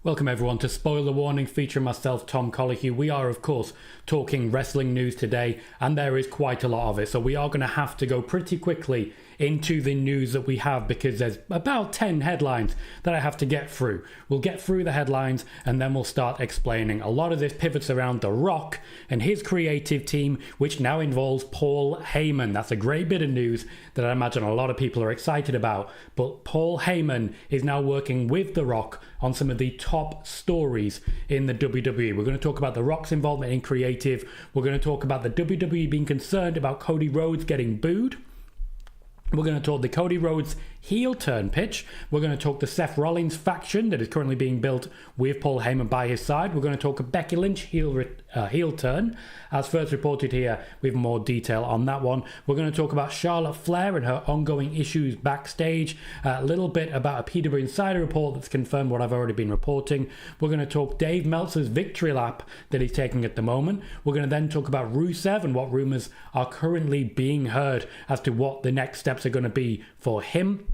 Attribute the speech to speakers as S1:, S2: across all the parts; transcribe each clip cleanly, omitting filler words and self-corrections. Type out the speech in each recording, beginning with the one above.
S1: Welcome everyone to Spoiler Warning featuring myself, Tom Colohue. We are of course talking wrestling news today, and there is quite a lot of it, so we are going to have to go pretty quickly into the news that we have because there's about 10 headlines that I have to get through. We'll get through the headlines and then we'll start explaining. A lot of this pivots around The Rock and his creative team, which now involves Paul Heyman. That's a great bit of news that I imagine a lot of people are excited about, but Paul Heyman is now working with The Rock on some of the top stories in the WWE. We're going to talk about The Rock's involvement in creative. We're going to talk about the WWE being concerned about Cody Rhodes getting booed. We're going to talk the Cody Rhodes heel turn pitch. We're going to talk the Seth Rollins faction that is currently being built with Paul Heyman by his side. We're going to talk a Becky Lynch heel turn, as first reported here with more detail on that one. We're going to talk about Charlotte Flair and her ongoing issues backstage. A little bit about a PWInsider report that's confirmed what I've already been reporting. We're going to talk Dave Meltzer's victory lap that he's taking at the moment. We're going to then talk about Rusev and what rumors are currently being heard as to what the next steps are going to be for him.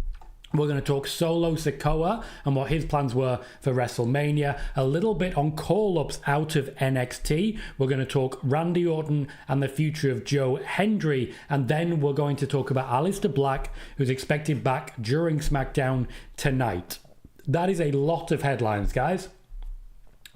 S1: We're going to talk Solo Sakoa and what his plans were for WrestleMania. A little bit on call-ups out of NXT. We're going to talk Randy Orton and the future of Joe Hendry. And then we're going to talk about Alistair Black, who's expected back during SmackDown tonight. That is a lot of headlines, guys.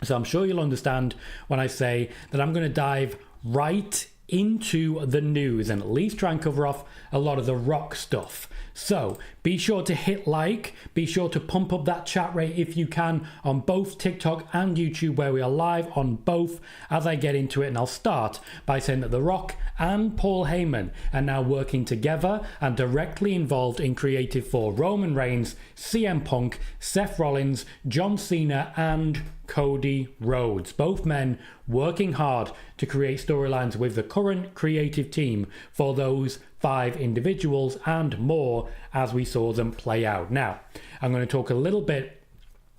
S1: So I'm sure you'll understand when I say that I'm going to dive right into the news and at least try and cover off a lot of the Rock stuff. So be sure to hit like, be sure to pump up that chat rate if you can on both TikTok and YouTube, where we are live on both as I get into it. And I'll start by saying that The Rock and Paul Heyman are now working together and directly involved in creative for Roman Reigns, CM Punk, Seth Rollins, John Cena and Cody Rhodes. Both men working hard to create storylines with the current creative team for those 5 individuals and more as we saw them play out. Now, I'm going to talk a little bit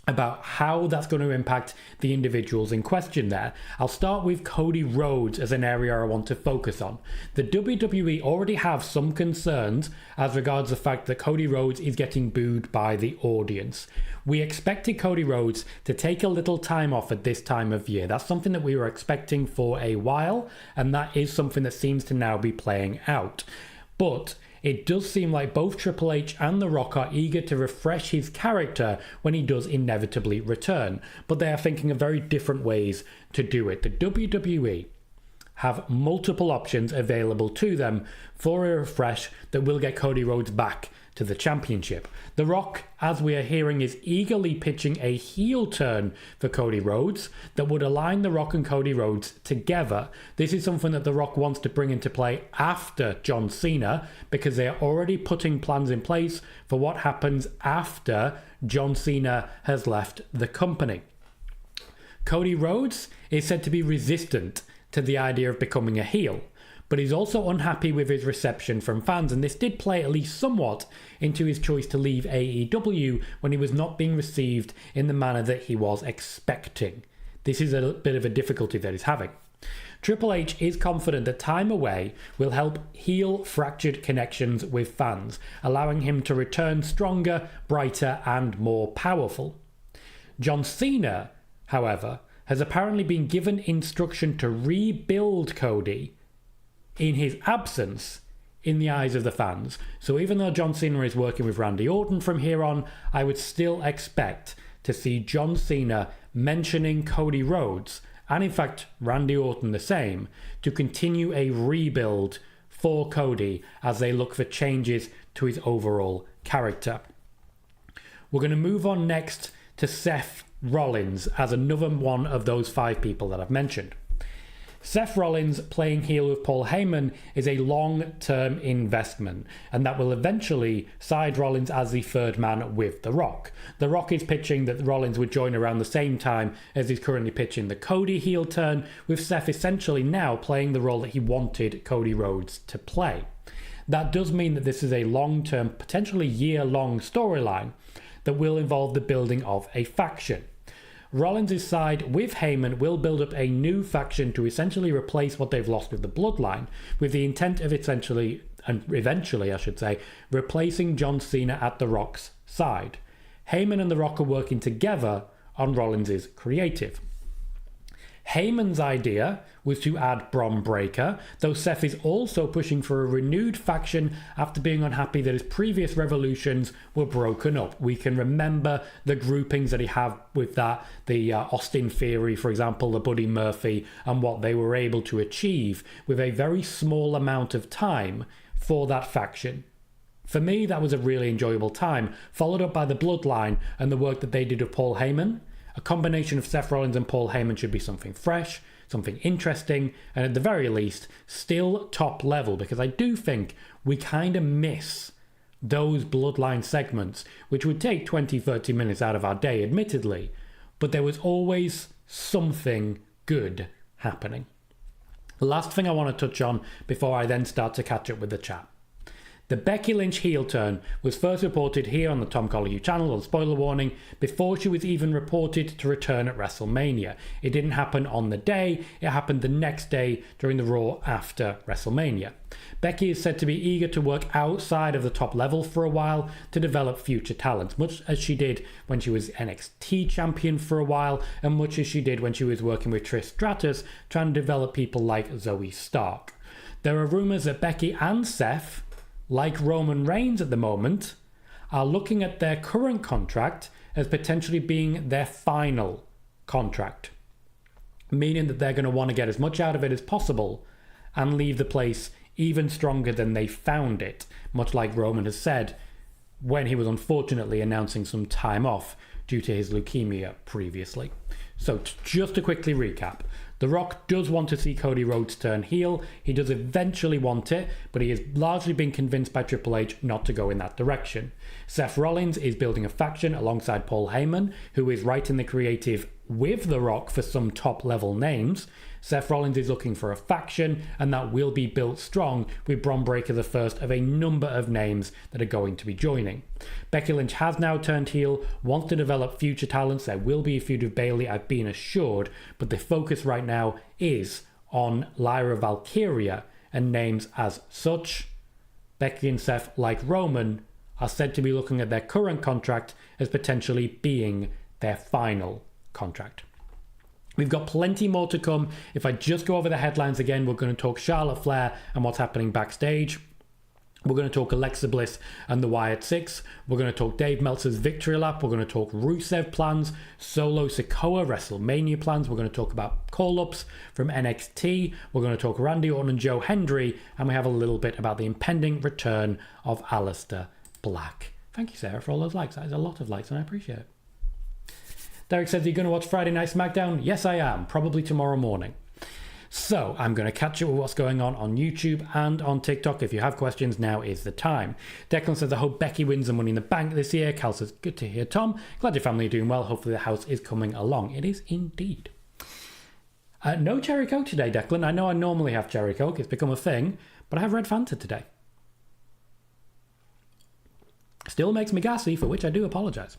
S1: about how that's going to impact the individuals in question there. I'll start with Cody Rhodes as an area I want to focus on. The WWE already have some concerns as regards the fact that Cody Rhodes is getting booed by the audience. We expected Cody Rhodes to take a little time off at this time of year. That's something that we were expecting for a while, and that is something that seems to now be playing out. But it does seem like both Triple H and The Rock are eager to refresh his character when he does inevitably return, but they are thinking of very different ways to do it. The WWE have multiple options available to them for a refresh that will get Cody Rhodes back to the championship. The Rock, as we are hearing, is eagerly pitching a heel turn for Cody Rhodes that would align The Rock and Cody Rhodes together. This is something that The Rock wants to bring into play after John Cena, because they are already putting plans in place for what happens after John Cena has left the company. Cody Rhodes is said to be resistant to the idea of becoming a heel, but he's also unhappy with his reception from fans, and this did play at least somewhat into his choice to leave AEW when he was not being received in the manner that he was expecting. This is a bit of a difficulty that he's having. Triple H is confident that time away will help heal fractured connections with fans, allowing him to return stronger, brighter, and more powerful. John Cena, however, has apparently been given instruction to rebuild Cody in his absence in the eyes of the fans. So even though John Cena is working with Randy Orton from here on, I would still expect to see John Cena mentioning Cody Rhodes, and in fact Randy Orton the same, to continue a rebuild for Cody as they look for changes to his overall character. We're going to move on next to Seth Rollins as another one of those 5 people that I've mentioned. Seth Rollins playing heel with Paul Heyman is a long-term investment, and that will eventually side Rollins as the 3rd man with The Rock. The Rock is pitching that Rollins would join around the same time as he's currently pitching the Cody heel turn, with Seth essentially now playing the role that he wanted Cody Rhodes to play. That does mean that this is a long-term, potentially year-long storyline that will involve the building of a faction. Rollins' side with Heyman will build up a new faction to essentially replace what they've lost with the Bloodline, with the intent of eventually, replacing John Cena at The Rock's side. Heyman and The Rock are working together on Rollins' creative. Heyman's idea was to add Bron Breakker, though Seth is also pushing for a renewed faction after being unhappy that his previous revolutions were broken up. We can remember the groupings that he had with that, the Austin Theory, for example, the Buddy Murphy, and what they were able to achieve with a very small amount of time for that faction. For me, that was a really enjoyable time, followed up by the Bloodline and the work that they did with Paul Heyman. A combination of Seth Rollins and Paul Heyman should be something fresh, something interesting, and at the very least, still top level, because I do think we kind of miss those Bloodline segments, which would take 20-30 minutes out of our day, admittedly, but there was always something good happening. The last thing I want to touch on before I then start to catch up with the chat. The Becky Lynch heel turn was first reported here on the Tom Colohue channel, on spoiler warning, before she was even reported to return at WrestleMania. It didn't happen on the day, it happened the next day during the Raw after WrestleMania. Becky is said to be eager to work outside of the top level for a while to develop future talents, much as she did when she was NXT champion for a while, and much as she did when she was working with Trish Stratus, trying to develop people like Zoe Stark. There are rumours that Becky and Seth, like Roman Reigns at the moment, are looking at their current contract as potentially being their final contract, meaning that they're going to want to get as much out of it as possible and leave the place even stronger than they found it, much like Roman has said when he was unfortunately announcing some time off due to his leukemia previously. So just to quickly recap, The Rock does want to see Cody Rhodes turn heel. He does eventually want it, but he has largely been convinced by Triple H not to go in that direction. Seth Rollins is building a faction alongside Paul Heyman, who is writing the creative with The Rock for some top-level names. Seth Rollins is looking for a faction, and that will be built strong, with Bron Breakker the first of a number of names that are going to be joining. Becky Lynch has now turned heel, wants to develop future talents. There will be a feud with Bayley, I've been assured, but the focus right now is on Lyra Valkyria and names as such. Becky and Seth, like Roman, are said to be looking at their current contract as potentially being their final contract. We've got plenty more to come. If I just go over the headlines again, we're going to talk Charlotte Flair and what's happening backstage. We're going to talk Alexa Bliss and the Wyatt Six. We're going to talk Dave Meltzer's victory lap. We're going to talk Rusev plans, Solo Sakoa WrestleMania plans. We're going to talk about call-ups from NXT. We're going to talk Randy Orton and Joe Hendry. And we have a little bit about the impending return of Alistair Black. Thank you, Sarah, for all those likes. That is a lot of likes and I appreciate it. Derek says, are you going to watch Friday Night SmackDown? Yes, I am. Probably tomorrow morning. So I'm going to catch up with what's going on YouTube and on TikTok. If you have questions, now is the time. Declan says, I hope Becky wins the Money in the Bank this year. Cal says, good to hear, Tom. Glad your family are doing well. Hopefully the house is coming along. It is indeed. No Cherry Coke today, Declan. I know I normally have Cherry Coke. It's become a thing. But I have Red Fanta today. Still makes me gassy, for which I do apologise.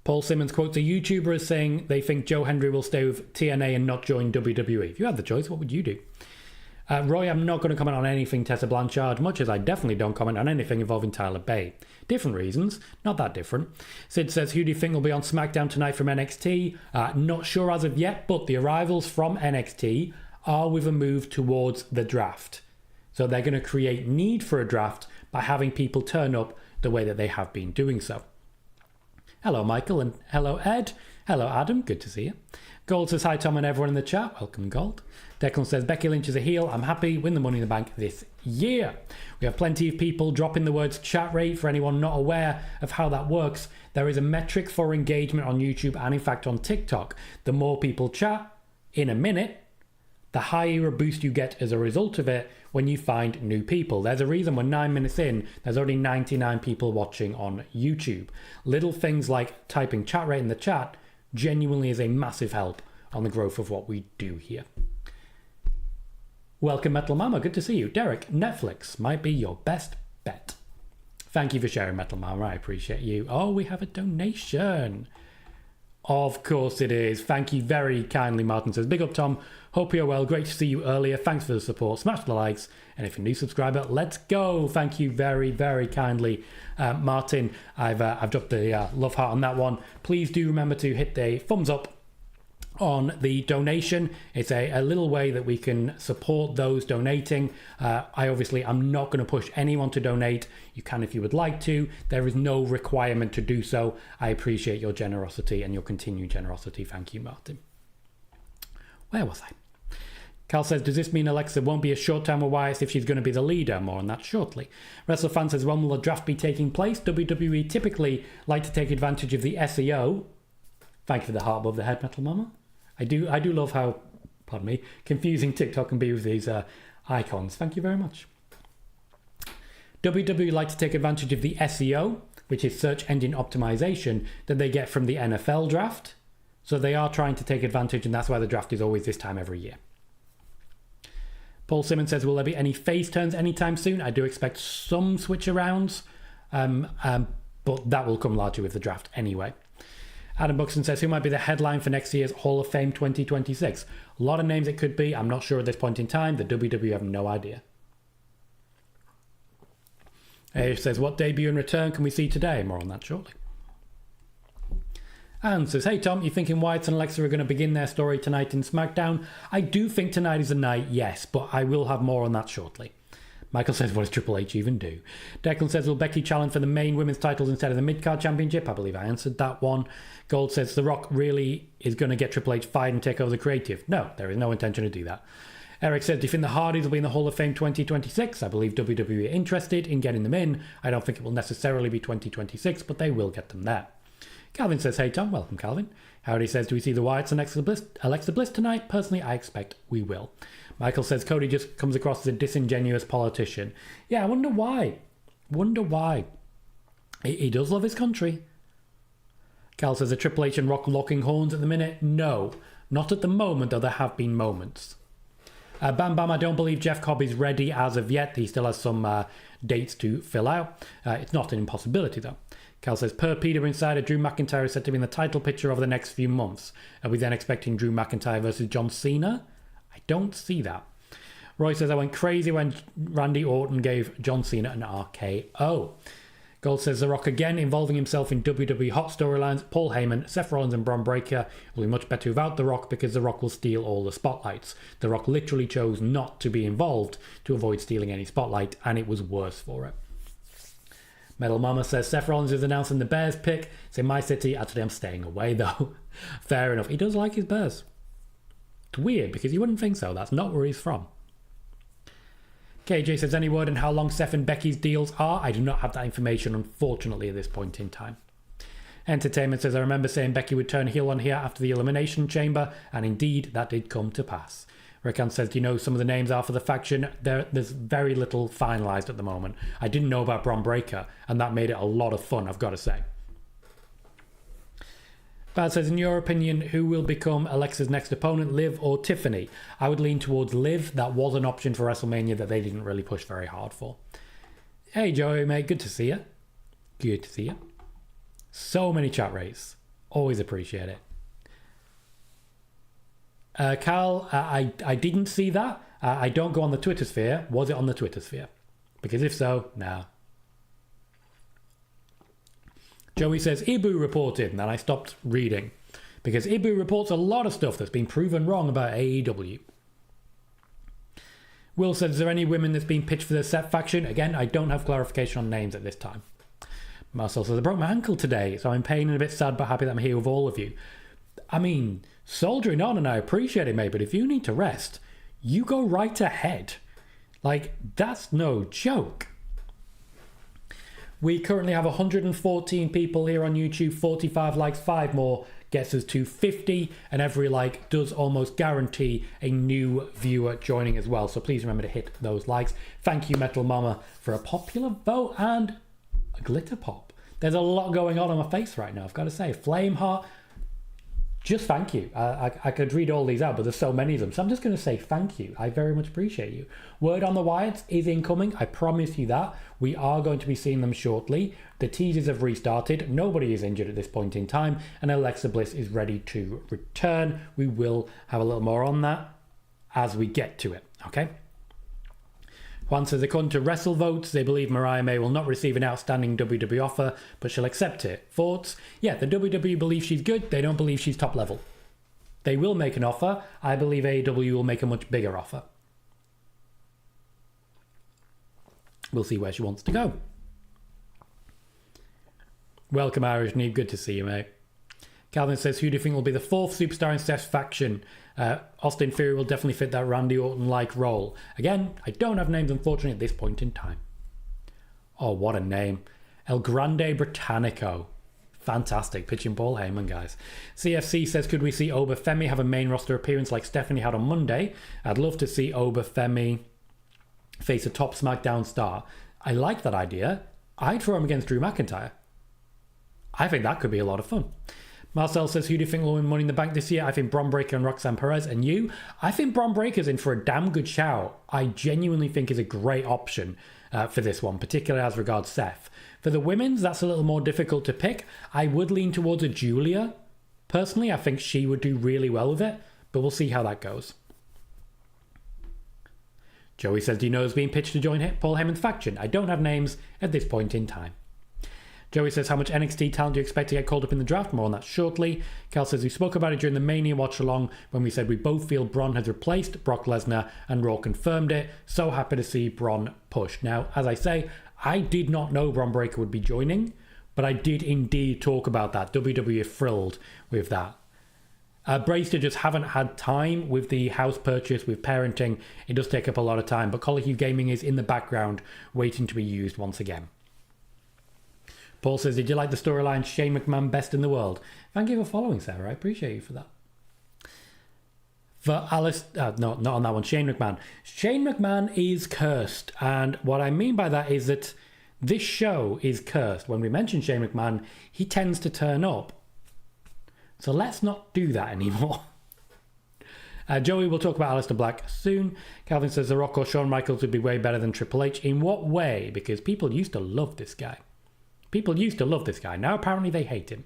S1: Paul Simmons quotes a YouTuber as saying they think Joe Hendry will stay with TNA and not join WWE. If you had the choice, what would you do? Roy, I'm not going to comment on anything Tessa Blanchard, much as I definitely don't comment on anything involving Tyler Bate. Different reasons, not that different. Sid says, who do you think will be on SmackDown tonight from NXT? Not sure as of yet, but the arrivals from NXT are with a move towards the draft. So they're going to create need for a draft by having people turn up the way that they have been doing so. Hello, Michael, and hello, Ed. Hello, Adam. Good to see you. Gold says, hi, Tom, and everyone in the chat. Welcome, Gold. Declan says, Becky Lynch is a heel. I'm happy. Win the Money in the Bank this year. We have plenty of people dropping the words chat rate. For anyone not aware of how that works, there is a metric for engagement on YouTube and, in fact, on TikTok. The more people chat in a minute, the higher a boost you get as a result of it when you find new people. There's a reason we're 9 minutes in, there's already 99 people watching on YouTube. Little things like typing chat rate in the chat genuinely is a massive help on the growth of what we do here. Welcome, Metal Mama. Good to see you. Derek, Netflix might be your best bet. Thank you for sharing, Metal Mama. I appreciate you. Oh, we have a donation. Of course it is. Thank you very kindly, Martin says. Big up, Tom. Hope you're well. Great to see you earlier. Thanks for the support. Smash the likes. And if you're a new subscriber, let's go. Thank you very, very kindly, Martin. I've dropped the love heart on that one. Please do remember to hit the thumbs up on the donation. It's a little way that we can support those donating. I'm not going to push anyone to donate. You can if you would like to. There is no requirement to do so. I appreciate your generosity and your continued generosity. Thank you, Martin. Where was I? Carl says, does this mean Alexa won't be a short time with Wyatt if she's going to be the leader? More on that shortly. WrestleFan says, when will the draft be taking place? WWE typically like to take advantage of the SEO. Thank you for the heart above the head, Metal Mama. I do love how, pardon me, confusing TikTok can be with these icons. Thank you very much. WWE like to take advantage of the SEO, which is search engine optimization, that they get from the NFL draft. So they are trying to take advantage, and that's why the draft is always this time every year. Paul Simmons says, will there be any face turns anytime soon? I do expect some switch arounds, but that will come largely with the draft anyway. Adam Buxton says, who might be the headline for next year's Hall of Fame 2026? A lot of names it could be. I'm not sure at this point in time. The WWE have no idea. He says, what debut and return can we see today? More on that shortly. And says, hey Tom, you thinking Wyatt and Alexa are going to begin their story tonight in SmackDown? I do think tonight is the night, yes, but I will have more on that shortly. Michael says, what does Triple H even do? Declan says, will Becky challenge for the main women's titles instead of the mid-card championship? I believe I answered that one. Gold says, The Rock really is going to get Triple H fired and take over the creative. No, there is no intention to do that. Eric says, do you think the Hardys will be in the Hall of Fame 2026? I believe WWE are interested in getting them in. I don't think it will necessarily be 2026, but they will get them there. Calvin says, hey Tom, welcome Calvin. Howdy says, do we see the Wyatts and Alexa Bliss tonight? Personally, I expect we will. Michael says, Cody just comes across as a disingenuous politician. Yeah, I wonder why. He does love his country. Cal says, are Triple H and Rock locking horns at the minute? No, not at the moment, though there have been moments. Bam Bam, I don't believe Jeff Cobb is ready as of yet. He still has some dates to fill out. It's not an impossibility, though. Cal says, per PWInsider, Drew McIntyre is set to be in the title picture over the next few months. Are we then expecting Drew McIntyre versus John Cena? I don't see that. Roy says, I went crazy when Randy Orton gave John Cena an RKO. Gold says, The Rock again involving himself in WWE hot storylines. Paul Heyman, Seth Rollins and Bron Breakker will be much better without The Rock because The Rock will steal all the spotlights. The Rock literally chose not to be involved to avoid stealing any spotlight, and it was worse for it. Metal Mama says, Seth Rollins is announcing the Bears pick. It's in my city. Actually, I'm staying away, though. Fair enough. He does like his Bears. It's weird, because you wouldn't think so. That's not where he's from. KJ says, any word on how long Seth and Becky's deals are? I do not have that information, unfortunately, at this point in time. Entertainment says, I remember saying Becky would turn heel on here after the Elimination Chamber, and indeed, that did come to pass. Rickon says, do you know some of the names are for the faction? There's very little finalised at the moment. I didn't know about Bron Breakker, and that made it a lot of fun, I've got to say. Bad says, in your opinion, who will become Alexa's next opponent, Liv or Tiffany? I would lean towards Liv. That was an option for WrestleMania that they didn't really push very hard for. Hey, Joey, mate, good to see you. Good to see you. So many chat rates. Always appreciate it. Carl, I didn't see that. I don't go on the Twitter sphere. Was it on the Twitter sphere? Because if so, no. Joey says, Ibu reported, and then I stopped reading. Because Ibu reports a lot of stuff that's been proven wrong about AEW. Will says, is there any women that's been pitched for the Seth faction? Again, I don't have clarification on names at this time. Marcel says, I broke my ankle today, so I'm in pain and a bit sad but happy that I'm here with all of you. I mean, soldiering on, and I appreciate it, mate, but if you need to rest, you go right ahead. Like, that's no joke. We currently have 114 people here on YouTube, 45 likes, 5 more gets us to 50, and every like does almost guarantee a new viewer joining as well. So please remember to hit those likes. Thank you, Metal Mama, for a popular vote and a glitter pop. There's a lot going on my face right now, I've got to say. Flame heart. just thank you. I could read all these out, but there's so many of them. So I'm just going to say thank you. I very much appreciate you. Word on the Wyatts is incoming. I promise you that. We are going to be seeing them shortly. The teasers have restarted. Nobody is injured at this point in time. And Alexa Bliss is ready to return. We will have a little more on that as we get to it. Okay? Juan says, according to WrestleVotes, they believe Mariah May will not receive an outstanding WWE offer, but she'll accept it. Thoughts? Yeah, the WWE believes she's good. They don't believe she's top level. They will make an offer. I believe AEW will make a much bigger offer. We'll see where she wants to go. Welcome, Irish Neve. Good to see you, mate. Calvin says, who do you think will be the fourth superstar in Seth's faction? Austin Theory will definitely fit that Randy Orton-like role. Again, I don't have names, unfortunately, at this point in time. Oh, what a name. El Grande Britannico. Fantastic. Pitching Paul Heyman, guys. CFC says, could we see Oba Femi have a main roster appearance like Stephanie had on Monday? I'd love to see Oba Femi face a top SmackDown star. I like that idea. I'd throw him against Drew McIntyre. I think that could be a lot of fun. Marcel says, who do you think will win Money in the Bank this year? I think Bron Breakker and Roxanne Perez. And you? I think Bron Breakker's in for a damn good shout. I genuinely think is a great option for this one, particularly as regards Seth. For the women's, that's a little more difficult to pick. I would lean towards a Julia. Personally, I think she would do really well with it, but we'll see how that goes. Joey says, do you know who's being pitched to join Paul Heyman's faction? I don't have names at this point in time. Joey says, how much NXT talent do you expect to get called up in the draft? More on that shortly. Cal says, we spoke about it during the Mania watch-along when we said we both feel Bron has replaced Brock Lesnar and Raw confirmed it. So happy to see Bron push. Now, as I say, I did not know Bron Breakker would be joining, but I did indeed talk about that. WWE are thrilled with that. Brayster just haven't had time with the house purchase, with parenting. It does take up a lot of time, but Colohue Gaming is in the background waiting to be used once again. Paul says, did you like the storyline Shane McMahon best in the world? Thank you for following, Sarah. I appreciate you for that. For Alice, no, not on that one. Shane McMahon. Shane McMahon is cursed. And what I mean by that is that this show is cursed. When we mention Shane McMahon, he tends to turn up. So let's not do that anymore. Joey will talk about Alistair Black soon. Calvin says, The Rock or Shawn Michaels would be way better than Triple H. In what way? Because people used to love this guy. People used to love this guy. Now apparently they hate him.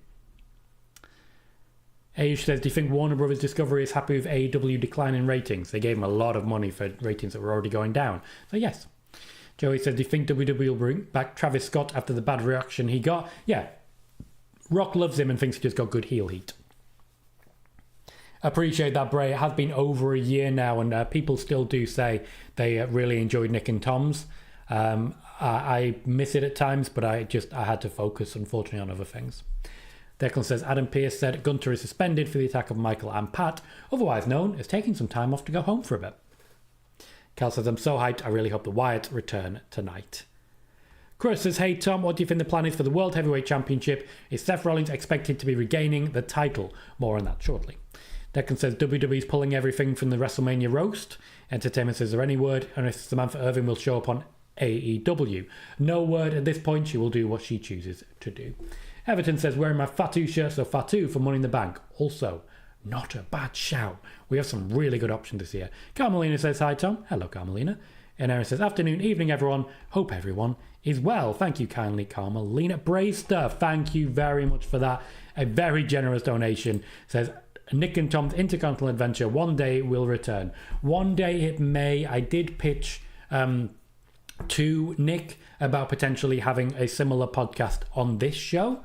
S1: Ayush says, do you think Warner Brothers Discovery is happy with AEW decline in ratings? They gave him a lot of money for ratings that were already going down. So yes. Joey says, do you think WWE will bring back Travis Scott after the bad reaction he got? Yeah. Rock loves him and thinks he just got good heel heat. Appreciate that, Bray. It has been over a year now and people still do say they really enjoyed Nick and Tom's. I miss it at times, but I had to focus, unfortunately, on other things. Declan says, Adam Pearce said Gunter is suspended for the attack of Michael and Pat, otherwise known as taking some time off to go home for a bit. Cal says, I'm so hyped, I really hope the Wyatt return tonight. Chris says, hey Tom, what do you think the plan is for the World Heavyweight Championship? Is Seth Rollins expected to be regaining the title? More on that shortly. Declan says, WWE's pulling everything from the WrestleMania roast. Entertainment says, is there any word on if Samantha Irvin will show up on AEW? No word at this point. She will do what she chooses to do. Everton says, wearing my Fatu shirt, so Fatu for Money in the Bank. Also, not a bad shout. We have some really good options this year. Carmelina says, hi Tom. Hello, Carmelina. And Erin says, afternoon, evening, everyone. Hope everyone is well. Thank you kindly, Carmelina. Brayster, thank you very much for that. A very generous donation. Says, Nick and Tom's Intercontinental Adventure, one day will return. One day it may. I did pitch to Nick about potentially having a similar podcast on this show,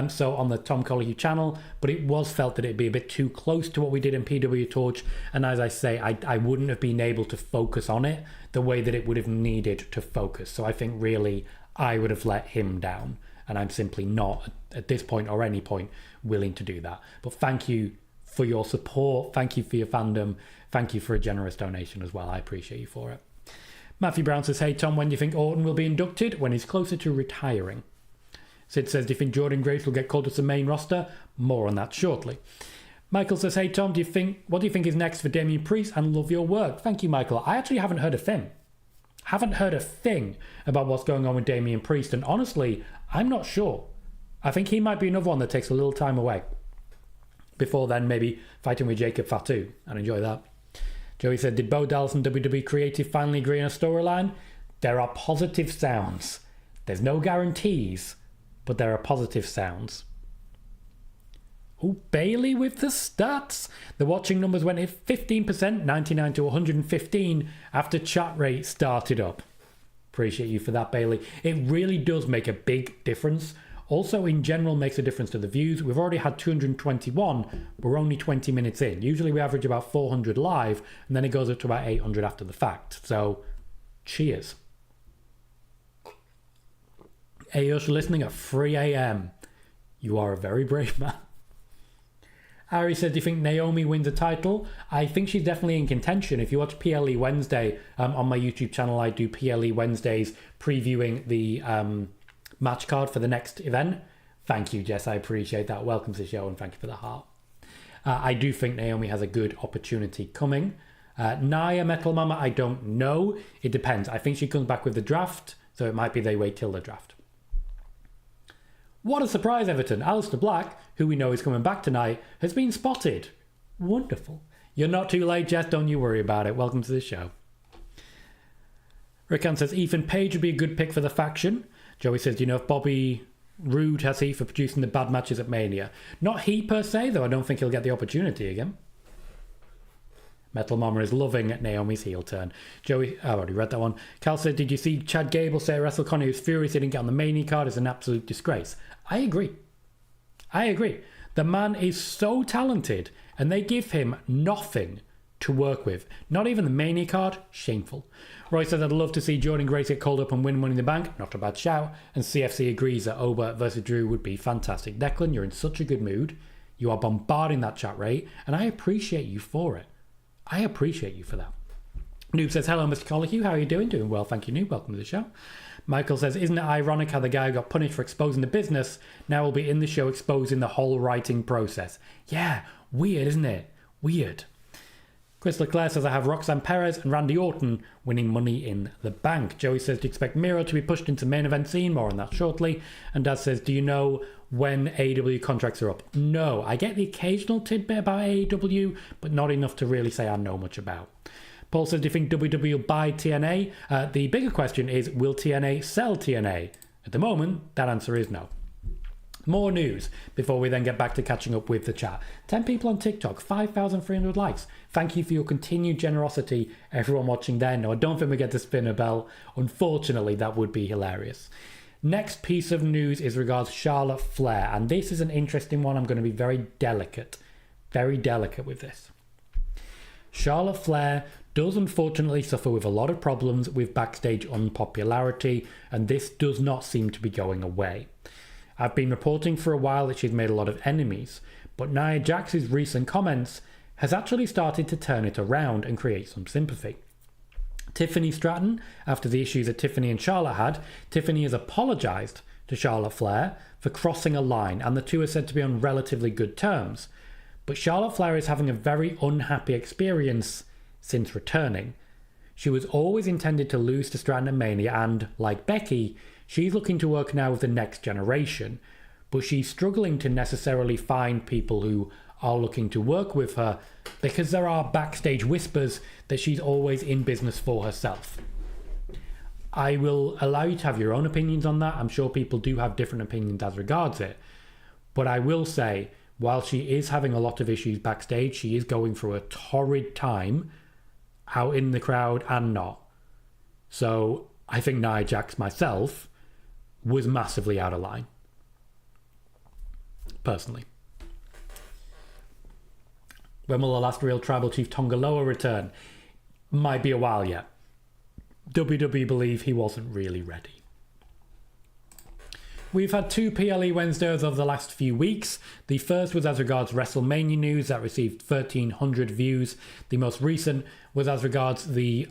S1: so on the Tom Colohue channel, but it was felt that it'd be a bit too close to what we did in PWTorch, and as I say, I wouldn't have been able to focus on it the way that it would have needed to focus. So I think really I would have let him down, and I'm simply not at this point or any point willing to do that. But thank you for your support, thank you for your fandom, thank you for a generous donation as well. I appreciate you for it. Matthew Brown says, hey Tom, when do you think Orton will be inducted? When he's closer to retiring. Sid says, do you think Jordan Grace will get called to the main roster? More on that shortly. Michael says, hey Tom, what do you think is next for Damian Priest? And love your work. Thank you, Michael. I actually haven't heard a thing. Haven't heard a thing about what's going on with Damian Priest. And honestly, I'm not sure. I think he might be another one that takes a little time away. before then, maybe fighting with Jacob Fatu. I'd enjoy that. Joey said, did Bo Dallas and WWE Creative finally agree on a storyline? There are positive sounds. There's no guarantees, but there are positive sounds. Oh, Bailey with the stats. The watching numbers went at 15%, 99 to 115 after chat rate started up. Appreciate you for that, Bailey. It really does make a big difference. Also, in general, makes a difference to the views. We've already had 221. We're only 20 minutes in. Usually we average about 400 live, and then it goes up to about 800 after the fact. So, cheers. Hey, you're listening at 3 a.m. You are a very brave man. Ari says, do you think Naomi wins a title? I think she's definitely in contention. If you watch PLE Wednesday on my YouTube channel, I do PLE Wednesdays previewing the match card for the next event. Thank you, Jess. I appreciate that. Welcome to the show and thank you for the heart. I do think Naomi has a good opportunity coming. Nia Metal Mama, I don't know. It depends. I think she comes back with the draft, so it might be they wait till the draft. What a surprise, Everton. Alistair Black, who we know is coming back tonight, has been spotted. Wonderful. You're not too late, Jess. Don't you worry about it. Welcome to the show. Rickan says, Ethan Page would be a good pick for the faction. Joey says, do you know if Bobby Roode has heat for producing the bad matches at Mania? Not he per se, though I don't think he'll get the opportunity again. Metal Mama is loving Naomi's heel turn. Joey, I've already read that one. Cal said, did you see Chad Gable say at WrestleCon he was furious he didn't get on the Mania card? It's an absolute disgrace. I agree. The man is so talented and they give him nothing to work with. Not even the Mania card. Shameful. Roy says, I'd love to see Jordan Grace get called up and win Money in the Bank. Not a bad shout. And CFC agrees that Oba versus Drew would be fantastic. Declan, you're in such a good mood. You are bombarding that chat rate and I appreciate you for it. I appreciate you for that. Noob says, hello, Mr. Colohue. How are you doing? Doing well, thank you, Noob. Welcome to the show. Michael says, isn't it ironic how the guy who got punished for exposing the business now will be in the show exposing the whole writing process? Yeah, weird, isn't it? Weird. Chris Leclerc says, I have Roxanne Perez and Randy Orton winning Money in the Bank. Joey says, do you expect Miro to be pushed into main event scene? More on that shortly. And Dad says, do you know when AEW contracts are up? No, I get the occasional tidbit about AEW, but not enough to really say I know much about. Paul says, do you think WWE will buy TNA? The bigger question is, will TNA sell TNA? At the moment, that answer is no. More news before we then get back to catching up with the chat. 10 people on TikTok, 5,300 likes. Thank you for your continued generosity, everyone watching there. No, I don't think we get to spin a bell. Unfortunately, that would be hilarious. Next piece of news is regards Charlotte Flair, and this is an interesting one. I'm going to be very delicate with this. Charlotte Flair does unfortunately suffer with a lot of problems with backstage unpopularity, and this does not seem to be going away. I've been reporting for a while that she's made a lot of enemies, but Nia Jax's recent comments has actually started to turn it around and create some sympathy. Tiffany Stratton, after the issues that Tiffany and Charlotte had, Tiffany has apologised to Charlotte Flair for crossing a line, and the two are said to be on relatively good terms. But Charlotte Flair is having a very unhappy experience since returning. She was always intended to lose to Stratton at Mania, and, like Becky, she's looking to work now with the next generation, but she's struggling to necessarily find people who are looking to work with her because there are backstage whispers that she's always in business for herself. I will allow you to have your own opinions on that. I'm sure people do have different opinions as regards it. But I will say, while she is having a lot of issues backstage, she is going through a torrid time out in the crowd and not. So I think Nia Jax myself was massively out of line. Personally. When will the last real Tribal Chief Tonga Loa return? Might be a while yet. WWE believe he wasn't really ready. We've had two PLE Wednesdays over the last few weeks. The first was as regards WrestleMania news that received 1,300 views. The most recent was as regards the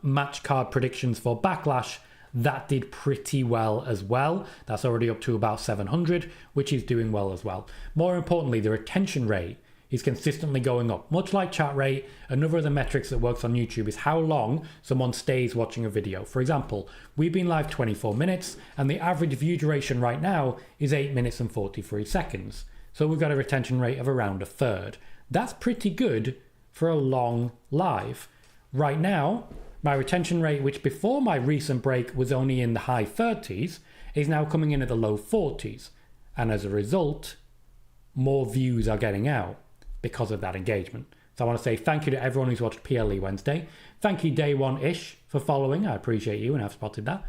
S1: match card predictions for Backlash. That did pretty well as well. That's already up to about 700, which is doing well as well. More importantly, the retention rate is consistently going up. Much like chat rate, another of the metrics that works on YouTube is how long someone stays watching a video. For example, we've been live 24 minutes and the average view duration right now is 8 minutes and 43 seconds. So we've got a retention rate of around a third. That's pretty good for a long live. Right now, my retention rate, which before my recent break was only in the high 30s, is now coming in at the low 40s. And as a result, more views are getting out because of that engagement. So I want to say thank you to everyone who's watched PLE Wednesday. Thank you, Day One-ish, for following. I appreciate you and I've spotted that.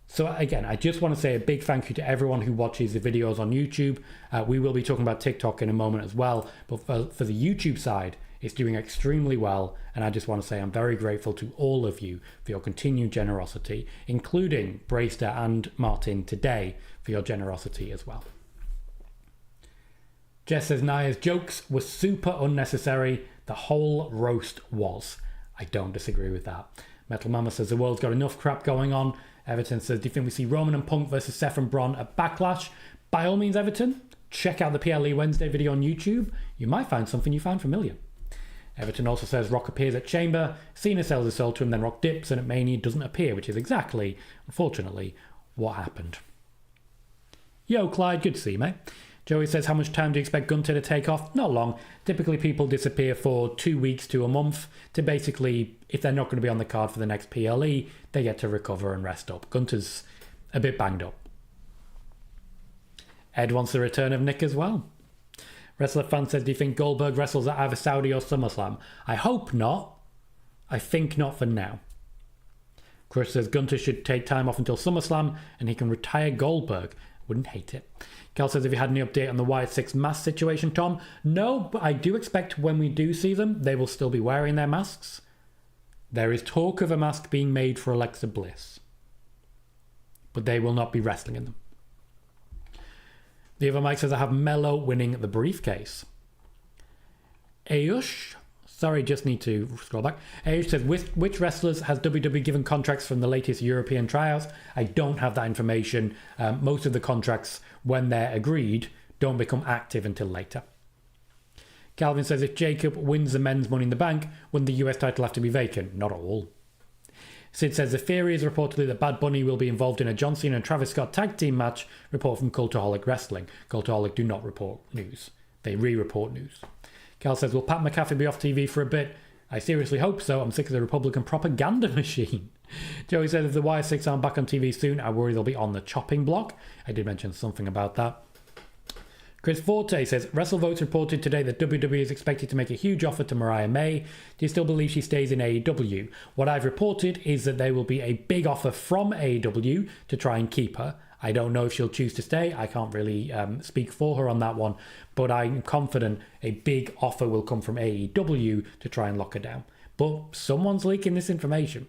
S1: So again, I just want to say a big thank you to everyone who watches the videos on YouTube. We will be talking about TikTok in a moment as well. But for the YouTube side, it's doing extremely well. And I just want to say I'm very grateful to all of you for your continued generosity, including Brayster and Martin today for your generosity as well. Jess says, Nia's jokes were super unnecessary. The whole roast was. I don't disagree with that. Metal Mama says, the world's got enough crap going on. Everton says, do you think we see Roman and Punk versus Seth and Bron at Backlash? By all means, Everton, check out the PLE Wednesday video on YouTube. You might find something you find familiar. Everton also says, Rock appears at Chamber, Cena sells his soul to him, then Rock dips, and at Mania doesn't appear, which is exactly, unfortunately, what happened. Yo, Clyde, good to see you, mate. Joey says, how much time do you expect Gunter to take off? Not long. Typically, people disappear for 2 weeks to a month to basically, if they're not going to be on the card for the next PLE, they get to recover and rest up. Gunter's a bit banged up. Ed wants the return of Nick as well. Wrestler Fan says, do you think Goldberg wrestles at either Saudi or SummerSlam? I hope not. I think not for now. Chris says, Gunter should take time off until SummerSlam and he can retire Goldberg. Wouldn't hate it. Cal says, have you had any update on the Wyatt 6 mask situation, Tom? No, but I do expect when we do see them, they will still be wearing their masks. There is talk of a mask being made for Alexa Bliss, but they will not be wrestling in them. The other Mike says, I have Mello winning the briefcase. Ayush, sorry, just need to scroll back. Ayush says, which wrestlers has WWE given contracts from the latest European tryouts? I don't have that information. Most of the contracts, when they're agreed, don't become active until later. Calvin says, if Jacob wins the men's Money in the Bank, wouldn't the US title have to be vacant? Not at all. Sid says, the theory is reportedly that Bad Bunny will be involved in a John Cena and Travis Scott tag team match. Report from Cultaholic Wrestling. Cultaholic do not report news. They re-report news. Cal says, will Pat McAfee be off TV for a bit? I seriously hope so. I'm sick of the Republican propaganda machine. Joey says, if the Wire 6 aren't back on TV soon, I worry they'll be on the chopping block. I did mention something about that. Chris Forte says, WrestleVotes reported today that WWE is expected to make a huge offer to Mariah May. Do you still believe she stays in AEW? What I've reported is that there will be a big offer from AEW to try and keep her. I don't know if she'll choose to stay. I can't really speak for her on that one. But I'm confident a big offer will come from AEW to try and lock her down. But someone's leaking this information.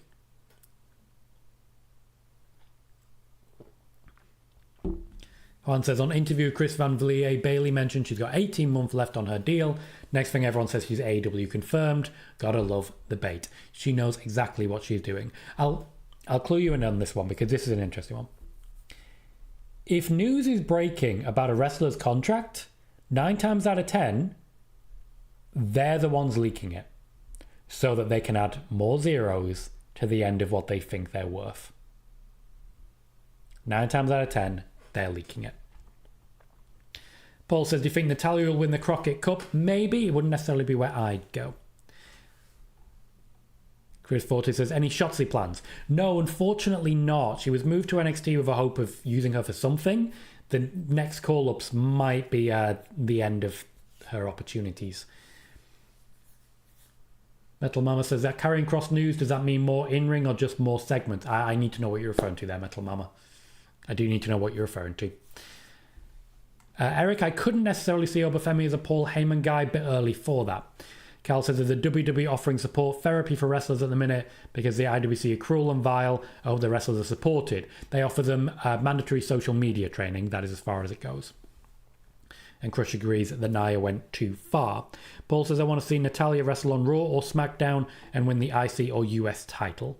S1: Juan says, on interview with Chris Van Vliet, Bailey mentioned she's got 18 months left on her deal. Next thing everyone says she's AEW confirmed. Gotta love the bait. She knows exactly what she's doing. I'll clue you in on this one because this is an interesting one. If news is breaking about a wrestler's contract, 9 times out of 10, they're the ones leaking it so that they can add more zeros to the end of what they think they're worth. 9 times out of 10, they're leaking it. Paul says, do you think Natalya will win the Crockett Cup? Maybe. It wouldn't necessarily be where I'd go. Chris Forte says, any Shotzi plans? No, unfortunately not. She was moved to NXT with a hope of using her for something. The next call-ups might be the end of her opportunities. Metal Mama says, that carrying cross news, does that mean more in-ring or just more segments? I need to know what you're referring to there, Metal Mama. I do need to know what you're referring to. Eric, I couldn't necessarily see Obafemi as a Paul Heyman guy, a bit early for that. Cal says, is the WWE offering support therapy for wrestlers at the minute because the IWC are cruel and vile? I hope the wrestlers are supported. They offer them mandatory social media training. That is as far as it goes. And Crush agrees that Nia went too far. Paul says, I want to see Natalya wrestle on Raw or SmackDown and win the IC or US title.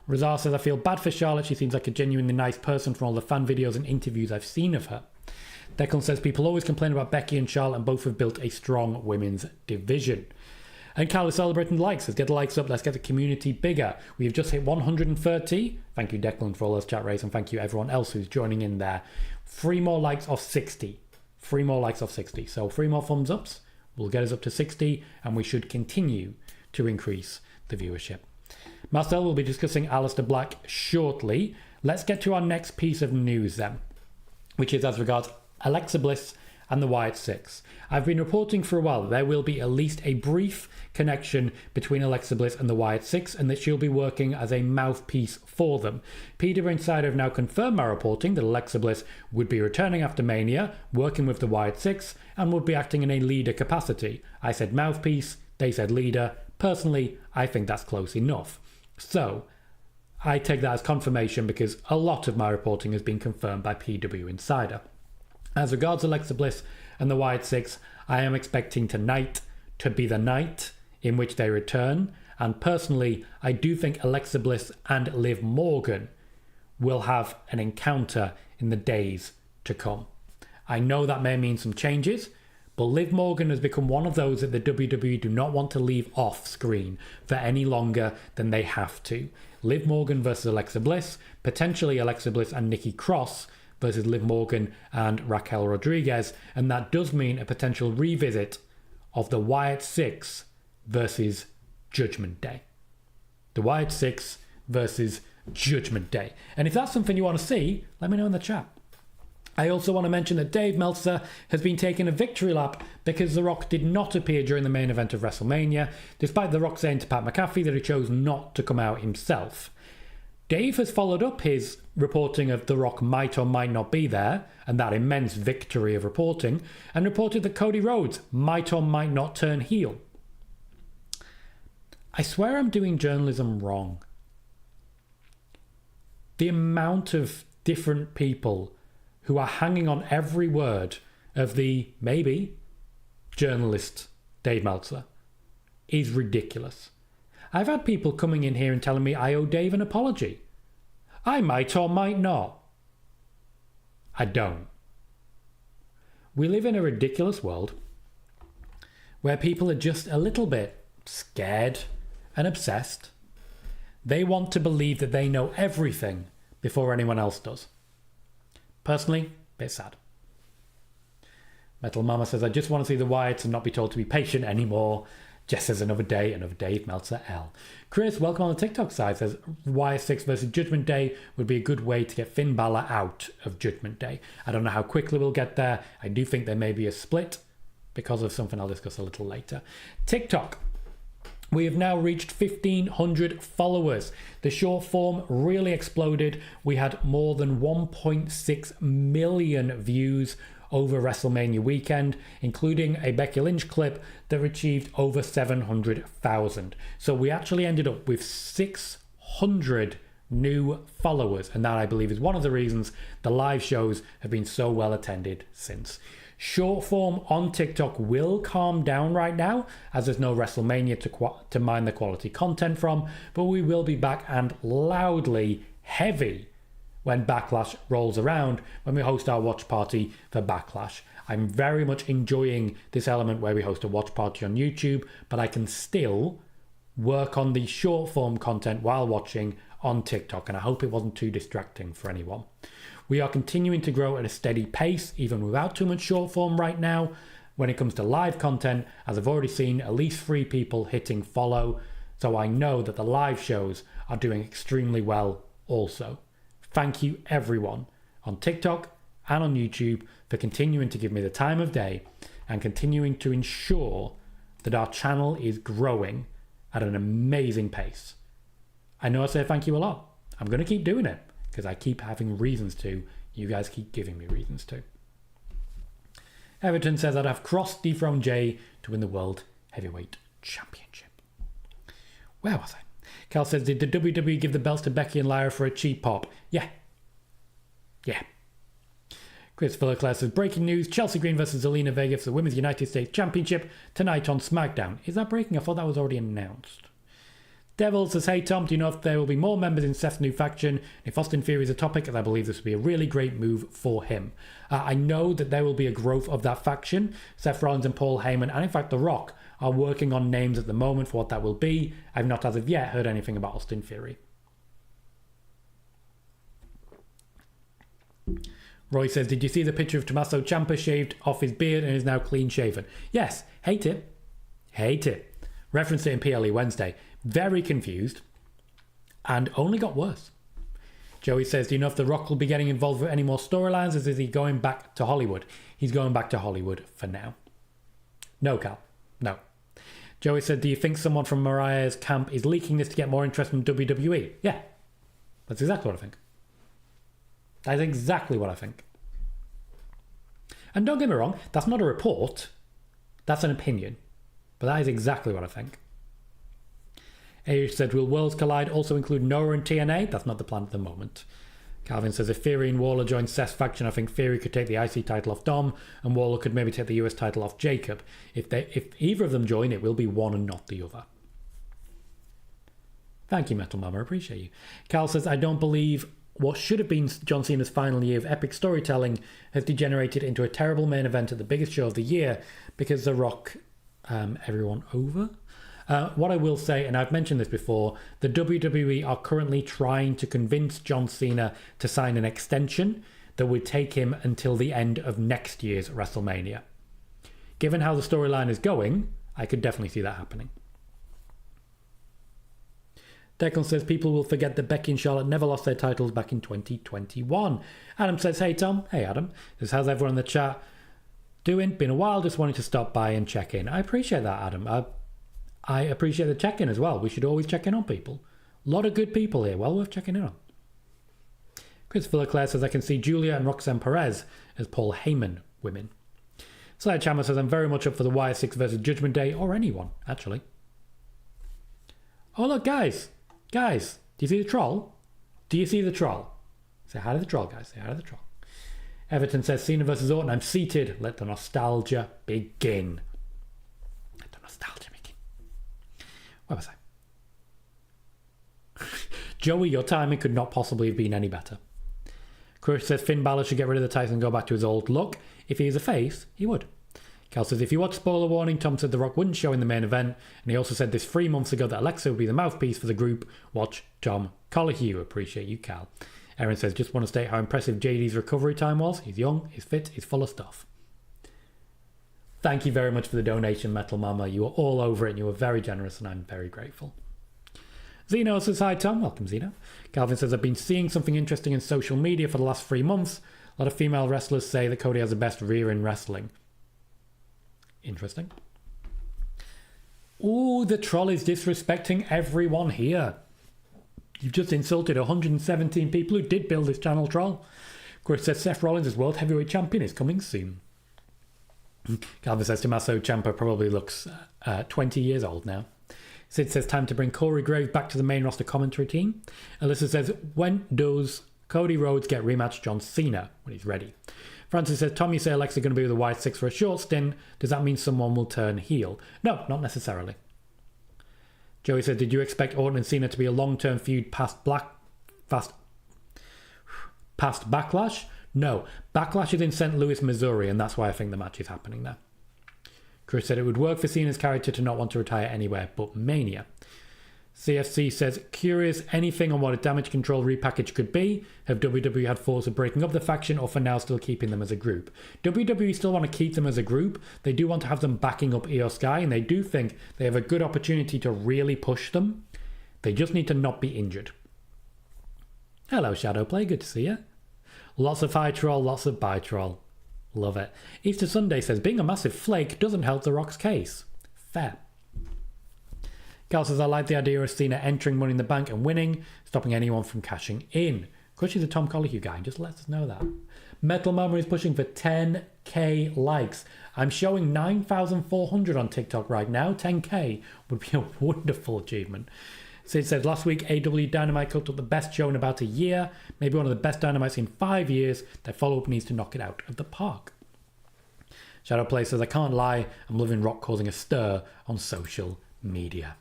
S1: Razar says, I feel bad for Charlotte. She seems like a genuinely nice person from all the fan videos and interviews I've seen of her. Declan says, people always complain about Becky and Charlotte and both have built a strong women's division. And Cal is celebrating likes. Let's get the likes up. Let's get the community bigger. We've just hit 130. Thank you, Declan, for all those chat rates. And thank you, everyone else who's joining in there. 3 more likes off 60. 3 more likes off 60. So 3 more thumbs ups will get us up to 60. And we should continue to increase the viewership. Marcel will be discussing Alistair Black shortly. Let's get to our next piece of news then, which is as regards Alexa Bliss and the Wyatt Six. I've been reporting for a while that there will be at least a brief connection between Alexa Bliss and the Wyatt Six, and that she'll be working as a mouthpiece for them. PWInsider have now confirmed my reporting that Alexa Bliss would be returning after Mania, working with the Wyatt Six, and would be acting in a leader capacity. I said mouthpiece, they said leader. Personally, I think that's close enough. So, I take that as confirmation because a lot of my reporting has been confirmed by PWInsider. As regards Alexa Bliss and the Wyatt Six, I am expecting tonight to be the night in which they return. And personally, I do think Alexa Bliss and Liv Morgan will have an encounter in the days to come. I know that may mean some changes, but Liv Morgan has become one of those that the WWE do not want to leave off screen for any longer than they have to. Liv Morgan versus Alexa Bliss, potentially Alexa Bliss and Nikki Cross versus Liv Morgan and Raquel Rodriguez, and that does mean a potential revisit of the Wyatt Six versus Judgment Day. The Wyatt Six versus Judgment Day. And if that's something you want to see, let me know in the chat. I also want to mention that Dave Meltzer has been taking a victory lap because The Rock did not appear during the main event of WrestleMania, despite The Rock saying to Pat McAfee that he chose not to come out himself. Dave has followed up his reporting of The Rock might or might not be there, and that immense victory of reporting, and reported that Cody Rhodes might or might not turn heel. I swear I'm doing journalism wrong. The amount of different people who are hanging on every word of the, maybe, journalist Dave Meltzer is ridiculous. I've had people coming in here and telling me I owe Dave an apology. I might or might not. I don't. We live in a ridiculous world where people are just a little bit scared and obsessed. They want to believe that they know everything before anyone else does. Personally, a bit sad. Metal Mama says, I just want to see the Wyatts and not be told to be patient anymore. Jess says, another Dave Meltzer L. Chris, welcome on the TikTok side, says Wyatt 6 versus Judgment Day would be a good way to get Finn Balor out of Judgment Day. I don't know how quickly we'll get there. I do think there may be a split because of something I'll discuss a little later. TikTok. We have now reached 1,500 followers. The short form really exploded. We had more than 1.6 million views over WrestleMania weekend, including a Becky Lynch clip that achieved over 700,000. So we actually ended up with 600 new followers, and that I believe is one of the reasons the live shows have been so well attended since. Short form on TikTok will calm down right now as there's no WrestleMania to mine the quality content from, but we will be back and loudly heavy when Backlash rolls around, when we host our watch party for Backlash. I'm very much enjoying this element where we host a watch party on YouTube, but I can still work on the short form content while watching on TikTok, and I hope it wasn't too distracting for anyone. We are continuing to grow at a steady pace, even without too much short form right now. When it comes to live content, as I've already seen at least 3 people hitting follow, so I know that the live shows are doing extremely well also. Thank you everyone on TikTok and on YouTube for continuing to give me the time of day and continuing to ensure that our channel is growing at an amazing pace. I know I say thank you a lot. I'm going to keep doing it because I keep having reasons to. You guys keep giving me reasons to. Everton says I'd have Cross dethrone Jay to win the World Heavyweight Championship. Where was I? Cal says, did the WWE give the belts to Becky and Lyra for a cheap pop? Yeah. Chris Leclerc says, breaking news, Chelsea Green versus Zelina Vega for the Women's United States Championship tonight on SmackDown. Is that breaking? I thought that was already announced. Devil says, hey Tom, do you know if there will be more members in Seth's new faction? If Austin Theory is a topic, as I believe this would be a really great move for him. I know that there will be a growth of that faction. Seth Rollins and Paul Heyman, and in fact The Rock, are working on names at the moment for what that will be. I've not as of yet heard anything about Austin Theory. Roy says, did you see the picture of Tommaso Ciampa shaved off his beard and is now clean shaven? Yes, hate it. Hate it. Referenced it in PLE Wednesday. Very confused. And only got worse. Joey says, do you know if The Rock will be getting involved with any more storylines, or is he going back to Hollywood? He's going back to Hollywood for now. No, Cal. No. Joey said, do you think someone from Mariah's camp is leaking this to get more interest from WWE? Yeah. That's exactly what I think. That's exactly what I think. And don't get me wrong, that's not a report. That's an opinion. But that is exactly what I think. Ayush said, will Worlds Collide also include Noah and TNA? That's not the plan at the moment. Calvin says, if Theory and Waller join Seth's faction, I think Theory could take the IC title off Dom, and Waller could maybe take the US title off Jacob. If either of them join, it will be one and not the other. Thank you, Metal Mama. I appreciate you. Cal says, I don't believe what should have been John Cena's final year of epic storytelling has degenerated into a terrible main event at the biggest show of the year because The Rock everyone over. What I will say, and I've mentioned this before, the WWE are currently trying to convince John Cena to sign an extension that would take him until the end of next year's WrestleMania. Given how the storyline is going, I could definitely see that happening. Declan says people will forget that Becky and Charlotte never lost their titles back in 2021. Adam says, hey Tom. Hey Adam. This how's everyone in the chat doing? Been a while, just wanted to stop by and check in. I appreciate that, Adam. I appreciate the check-in as well. We should always check in on people. A lot of good people here. Well worth checking in on. Christopher Leclerc says, I can see Julia and Roxanne Perez as Paul Heyman women. Sledgehammer says, I'm very much up for the Wyatt 6 versus Judgment Day, or anyone, actually. Oh, look, guys. Guys, do you see the troll? Do you see the troll? Say hi to the troll, guys. Say hi to the troll. Everton says, Cena versus Orton. I'm seated. Let the nostalgia begin. Let the nostalgia begin. Where was I? Joey, your timing could not possibly have been any better. Crush says Finn Balor should get rid of the title and go back to his old look. If he is a face, he would. Cal says, if you watch Spoiler Warning, Tom said The Rock wouldn't show in the main event, and he also said this 3 months ago that Alexa would be the mouthpiece for the group. Watch Tom Colohue. Appreciate you, Cal. Aaron says, just want to state how impressive JD's recovery time was. He's young, he's fit, he's full of stuff. Thank you very much for the donation, Metal Mama. You were all over it and you were very generous, and I'm very grateful. Zeno says, hi Tom. Welcome, Zeno. Calvin says, I've been seeing something interesting in social media for the last 3 months. A lot of female wrestlers say that Cody has the best rear in wrestling. Interesting. Ooh, the troll is disrespecting everyone here. You've just insulted 117 people who did build this channel, troll. Chris says Seth Rollins as World Heavyweight Champion is coming soon. Calvin says Tommaso Ciampa probably looks 20 years old now. Sid says time to bring Corey Graves back to the main roster commentary team. Alyssa says, when does Cody Rhodes get rematch John Cena? When he's ready. Francis says, Tom, you say Alexa going to be with the Wyatt 6 for a short stint. Does that mean someone will turn heel? No, not necessarily. Joey said, did you expect Orton and Cena to be a long-term feud past Backlash? No. Backlash is in St. Louis, Missouri, and that's why I think the match is happening there. Chris said it would work for Cena's character to not want to retire anywhere but Mania. CFC says, curious anything on what a damage control repackage could be? Have WWE had thoughts of breaking up the faction, or for now still keeping them as a group? WWE still want to keep them as a group. They do want to have them backing up Io Sky, and they do think they have a good opportunity to really push them. They just need to not be injured. Hello, Shadowplay. Good to see you. Lots of hi troll, lots of bye troll. Love it. Easter Sunday says, being a massive flake doesn't help The Rock's case. Fair. Cal says, I like the idea of Cena entering Money in the Bank and winning, stopping anyone from cashing in. Crush is a Tom Colohue guy, just let us know that. Metal Mama is pushing for 10k likes. I'm showing 9,400 on TikTok right now. 10k would be a wonderful achievement. Sid says, last week AEW Dynamite cooked up the best show in about a year, maybe one of the best Dynamites in 5 years. Their follow-up needs to knock it out of the park. Shadowplay says, I can't lie, I'm loving Rock causing a stir on social media.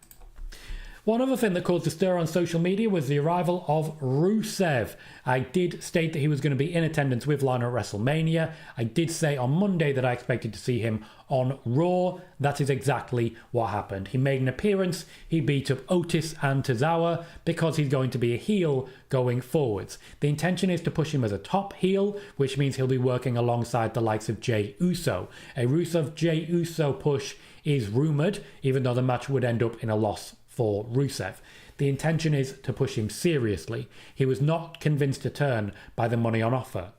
S1: One other thing that caused a stir on social media was the arrival of Rusev. I did state that he was going to be in attendance with Lana at WrestleMania. I did say on Monday that I expected to see him on Raw. That is exactly what happened. He made an appearance. He beat up Otis and Tozawa because he's going to be a heel going forwards. The intention is to push him as a top heel, which means he'll be working alongside the likes of Jey Uso. A Rusev-Jey Uso push is rumoured, even though the match would end up in a loss for Rusev. The intention is to push him seriously. He was not convinced to turn by the money on offer.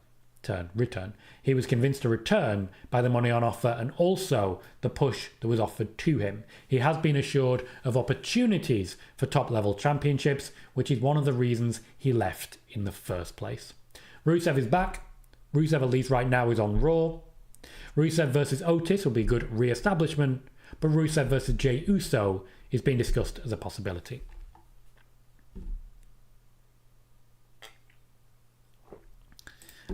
S1: Return. He was convinced to return by the money on offer and also the push that was offered to him. He has been assured of opportunities for top-level championships, which is one of the reasons he left in the first place. Rusev is back. Rusev, at least right now, is on Raw. Rusev versus Otis will be good re-establishment, but Rusev versus Jey Uso is being discussed as a possibility.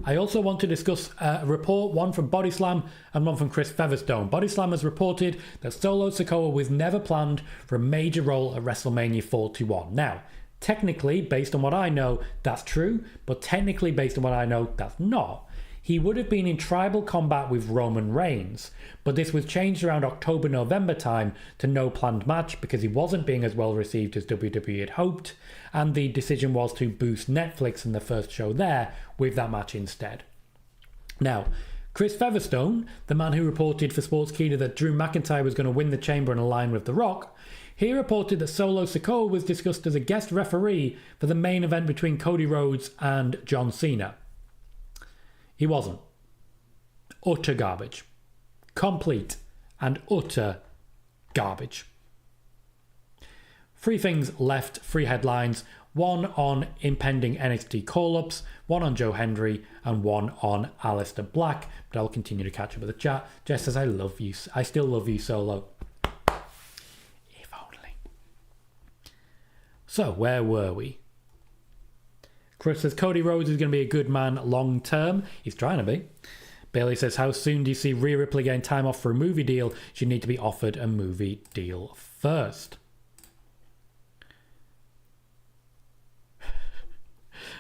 S1: I also want to discuss a report, one from Body Slam and one from Chris Featherstone. Body Slam has reported that Solo Sakoa was never planned for a major role at WrestleMania 41. Now, technically, based on what I know, that's true, but technically, based on what I know, that's not. He would have been in tribal combat with Roman Reigns, but this was changed around October-November time to no planned match because he wasn't being as well received as WWE had hoped, and the decision was to boost Netflix and the first show there with that match instead. Now, Chris Featherstone, the man who reported for Sportskeeda that Drew McIntyre was going to win the Chamber and align with The Rock, he reported that Solo Sikoa was discussed as a guest referee for the main event between Cody Rhodes and John Cena. He wasn't. Utter garbage. Complete and utter garbage. 3 things left, 3 headlines. 1 on impending NXT call-ups, 1 on Joe Hendry, and 1 on Alistair Black. But I'll continue to catch up with the chat. Jess says, I love you. I still love you, Solo. If only. So, where were we? Chris says Cody Rhodes is going to be a good man long term. He's trying to be. Bailey says, how soon do you see Rhea Ripley getting time off for a movie deal? She'd need to be offered a movie deal first.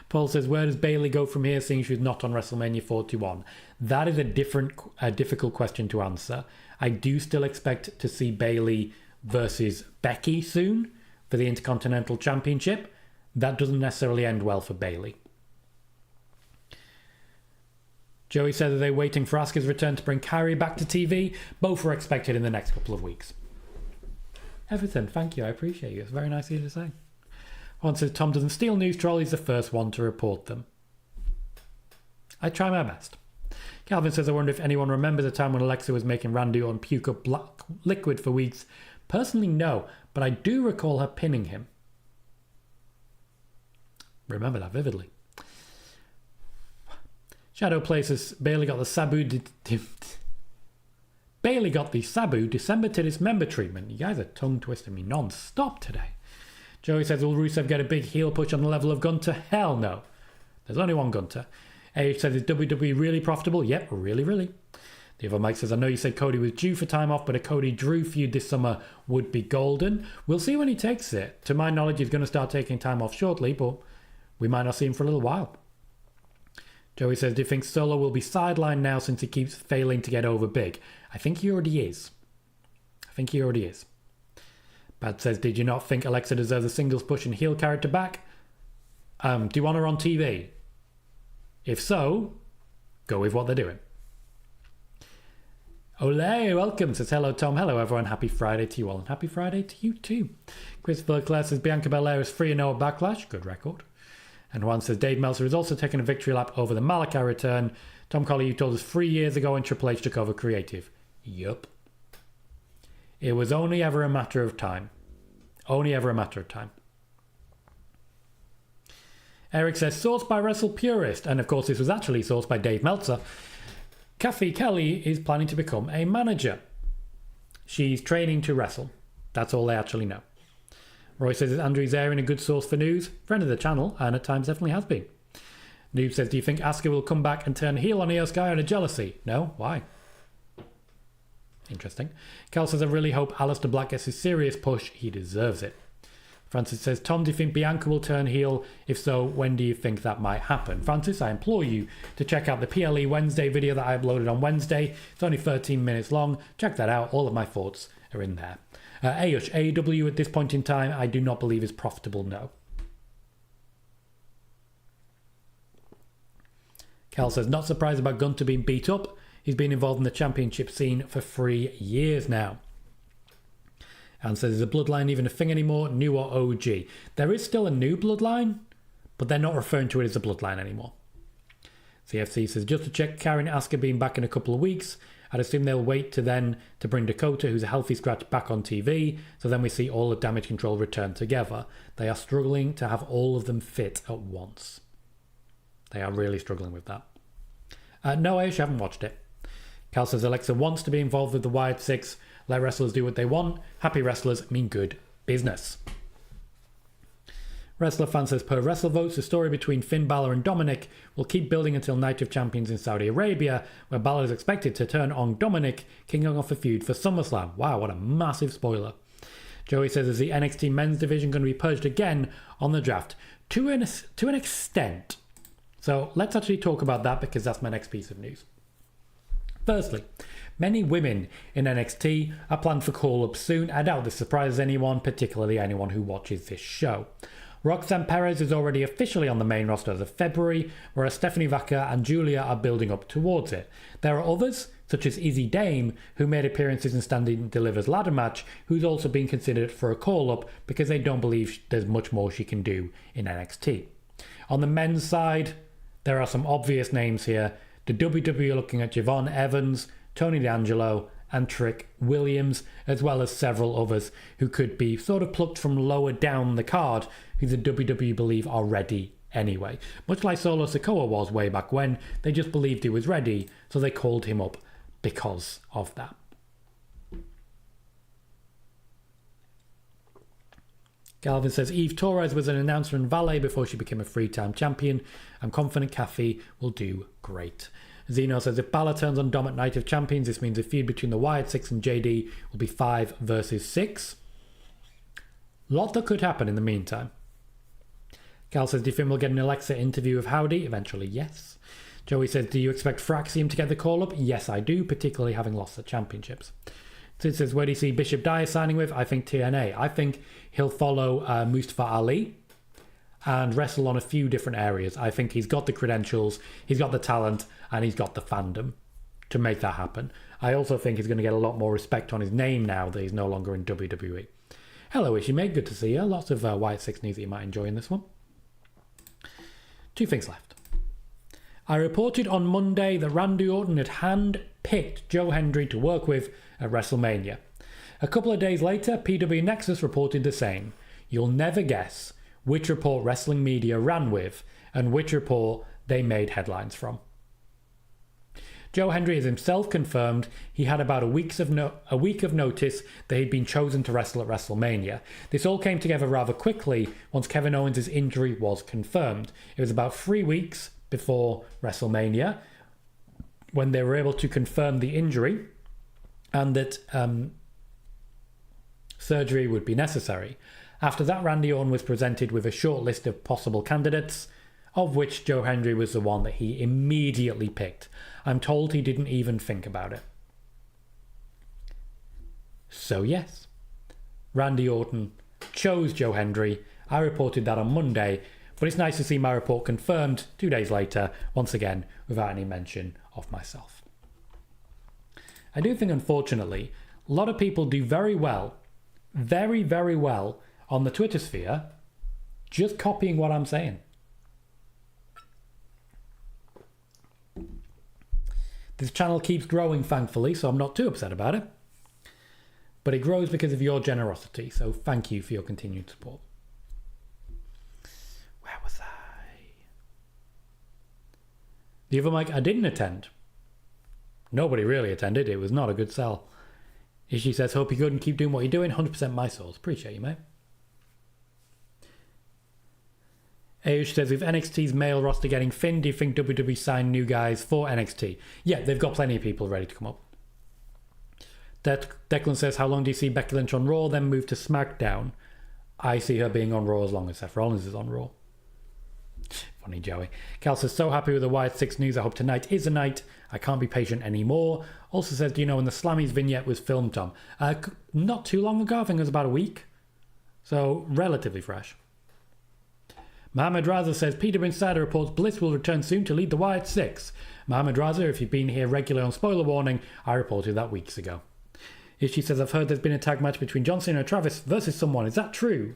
S1: Paul says, where does Bailey go from here, seeing she's not on WrestleMania 41? That is a difficult question to answer. I do still expect to see Bailey versus Becky soon for the Intercontinental Championship. That doesn't necessarily end well for Bailey. Joey said that they're waiting for Asuka's return to bring Kairi back to TV. Both are expected in the next couple of weeks. Everton, thank you. I appreciate you. It's very nice of you to say. One says Tom doesn't steal news troll. He's the first one to report them. I try my best. Calvin says, I wonder if anyone remembers a time when Alexa was making Randy Orton puke up black liquid for weeks. Personally, no. But I do recall her pinning him. Remember that vividly. Shadow places Bailey got the Sabu Bailey got the Sabu December to Dismember treatment. You guys are tongue twisting me non-stop today. Joey says, will Rusev get a big heel push on the level of Gunter? Hell no. There's only one Gunter. AH says, is WWE really profitable? Yep, really, really. The other Mike says, I know you said Cody was due for time off, but a Cody Drew feud this summer would be golden. We'll see when he takes it. To my knowledge, he's going to start taking time off shortly, but we might not see him for a little while. Joey says, do you think Solo will be sidelined now since he keeps failing to get over big? I think he already is. Bad says, did you not think Alexa deserves a singles push and heel character back? Do you want her on TV? If so, go with what they're doing. Ole, welcome. Says, hello, Tom. Hello, everyone. Happy Friday to you all. And happy Friday to you too. Christopher Clare says, Bianca Belair is 3-0 at Backlash. Good record. And one says, Dave Meltzer has also taken a victory lap over the Malachi return. Tom Colohue told us 3 years ago when Triple H took over creative. Yup. It was only ever a matter of time. Eric says, sourced by Wrestle Purist. And of course, this was actually sourced by Dave Meltzer. Kathy Kelly is planning to become a manager. She's training to wrestle. That's all they actually know. Roy says, is Andrew Zarian a good source for news? Friend of the channel, and at times definitely has been. Noob says, do you think Asuka will come back and turn heel on Io Sky out of jealousy? No? Why? Interesting. Cal says, I really hope Alistair Black gets his serious push. He deserves it. Francis says, Tom, do you think Bianca will turn heel? If so, when do you think that might happen? Francis, I implore you to check out the PLE Wednesday video that I uploaded on Wednesday. It's only 13 minutes long. Check that out. All of my thoughts are in there. Ayush, AEW at this point in time, I do not believe is profitable, no. Cal says, not surprised about Gunter being beat up. He's been involved in the championship scene for 3 years now. And says, is the bloodline even a thing anymore? New or OG? There is still a new bloodline, but they're not referring to it as a bloodline anymore. CFC says, just to check, Karen Asuka being back in a couple of weeks. I'd assume they'll wait to bring Dakota, who's a healthy scratch, back on TV. So then we see all of Damage Control return together. They are struggling to have all of them fit at once. They are really struggling with that. No, I haven't watched it. Cal says Alexa wants to be involved with the Wyatt Six. Let wrestlers do what they want. Happy wrestlers mean good business. Wrestler fan says, per WrestleVotes, the story between Finn Balor and Dominic will keep building until Night of Champions in Saudi Arabia, where Balor is expected to turn on Dominic, kicking off a feud for SummerSlam. Wow, what a massive spoiler. Joey says, is the NXT men's division going to be purged again on the draft? To an extent. So let's actually talk about that, because that's my next piece of news. Firstly, many women in NXT are planned for call-ups soon. I doubt this surprises anyone, particularly anyone who watches this show. Roxanne Perez is already officially on the main roster as of February, whereas Stephanie Vaca and Julia are building up towards it. There are others, such as Izzy Dame, who made appearances in Standing Delivers ladder match, who's also been considered for a call-up because they don't believe there's much more she can do in NXT. On the men's side, there are some obvious names here. The WWE are looking at Javon Evans, Tony D'Angelo, and Trick Williams, as well as several others who could be sort of plucked from lower down the card, who the WWE believe are ready anyway. Much like Solo Sakoa was way back when, they just believed he was ready, so they called him up because of that. Galvin says, Eve Torres was an announcer and valet before she became a three-time champion. I'm confident Kathy will do great. Zeno says, if Balor turns on Dom at Night of Champions, this means a feud between the Wyatt Six and JD will be 5 versus 6. Lot that could happen in the meantime. Cal says, do you think we'll get an Alexa interview of Howdy? Eventually, yes. Joey says, do you expect Fraxium to get the call-up? Yes, I do, particularly having lost the championships. Sid says, where do you see Bishop Dyer signing with? I think TNA. I think he'll follow Mustafa Ali and wrestle on a few different areas. I think he's got the credentials, he's got the talent, and he's got the fandom to make that happen. I also think he's going to get a lot more respect on his name now that he's no longer in WWE. Hello, Ishimate. Good to see you. Lots of Wyatt Six news that you might enjoy in this one. 2 things left. I reported on Monday that Randy Orton had hand-picked Joe Hendry to work with at WrestleMania. A couple of days later, PW Nexus reported the same. You'll never guess which report wrestling media ran with and which report they made headlines from. Joe Hendry has himself confirmed he had about a week of notice that he'd been chosen to wrestle at WrestleMania. This all came together rather quickly once Kevin Owens' injury was confirmed. It was about 3 weeks before WrestleMania when they were able to confirm the injury and that surgery would be necessary. After that, Randy Orton was presented with a short list of possible candidates, of which Joe Hendry was the one that he immediately picked. I'm told he didn't even think about it. So yes, Randy Orton chose Joe Hendry. I reported that on Monday, but it's nice to see my report confirmed 2 days later, once again, without any mention of myself. I do think, unfortunately, a lot of people do very well, very, very well on the Twitter sphere, just copying what I'm saying. This channel keeps growing, thankfully, so I'm not too upset about it. But it grows because of your generosity, so thank you for your continued support. Where was I? The other mic I didn't attend. Nobody really attended. It was not a good sell. Ishii says, hope you're good and keep doing what you're doing. 100% my souls. Appreciate you, mate. Ayush says, with NXT's male roster getting thin, do you think WWE signed new guys for NXT? Yeah, they've got plenty of people ready to come up. Declan says, how long do you see Becky Lynch on Raw, then move to SmackDown? I see her being on Raw as long as Seth Rollins is on Raw. Funny Joey. Cal says, so happy with the Wyatt 6 news. I hope tonight is the night. I can't be patient anymore. Also says, do you know when the Slammies vignette was filmed, Tom? Not too long ago. I think it was about a week. So, relatively fresh. Mohammed Raza says, PWInsider reports Bliss will return soon to lead the Wyatt 6. Mohammed Raza, if you've been here regularly on Spoiler Warning, I reported that weeks ago. She says, I've heard there's been a tag match between John Cena and Travis versus someone. Is that true?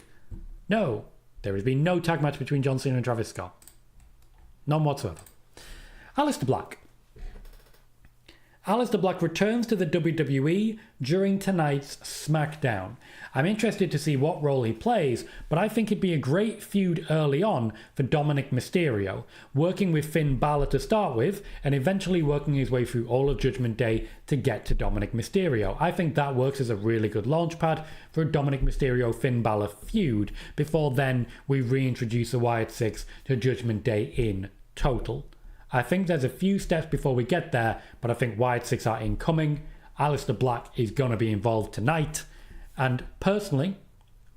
S1: No. There has been no tag match between John Cena and Travis Scott. None whatsoever. Alistair Black. Alistair Black returns to the WWE during tonight's SmackDown. I'm interested to see what role he plays, but I think it'd be a great feud early on for Dominic Mysterio, working with Finn Balor to start with, and eventually working his way through all of Judgment Day to get to Dominic Mysterio. I think that works as a really good launchpad for a Dominic Mysterio-Finn Balor feud, before then we reintroduce the Wyatt 6 to Judgment Day in total. I think there's a few steps before we get there, but I think Wyatt 6 are incoming. Alistair Black is going to be involved tonight. And personally,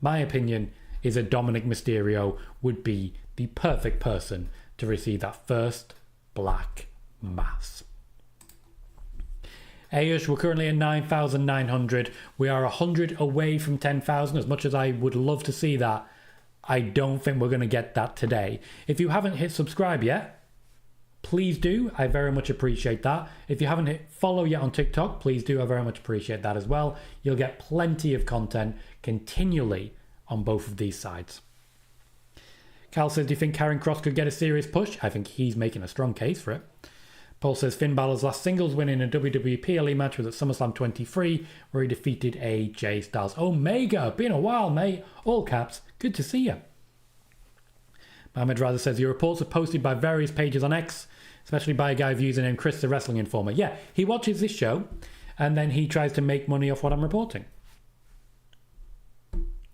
S1: my opinion is that Dominic Mysterio would be the perfect person to receive that first Black Mass. Ayush, we're currently at 9,900. We are 100 away from 10,000. As much as I would love to see that, I don't think we're going to get that today. If you haven't hit subscribe yet, please do. I very much appreciate that. If you haven't hit follow yet on TikTok, please do. I very much appreciate that as well. You'll get plenty of content continually on both of these sides. Cal says, do you think Karrion Kross could get a serious push? I think he's making a strong case for it. Paul says, Finn Balor's last singles win in a WWE PLE match was at SummerSlam 23, where he defeated AJ Styles. Omega, been a while, mate. All caps. Good to see you. Mohammed Raza says, your reports are posted by various pages on X, especially by a guy with username Chris the Wrestling Informer. Yeah, he watches this show, and then he tries to make money off what I'm reporting.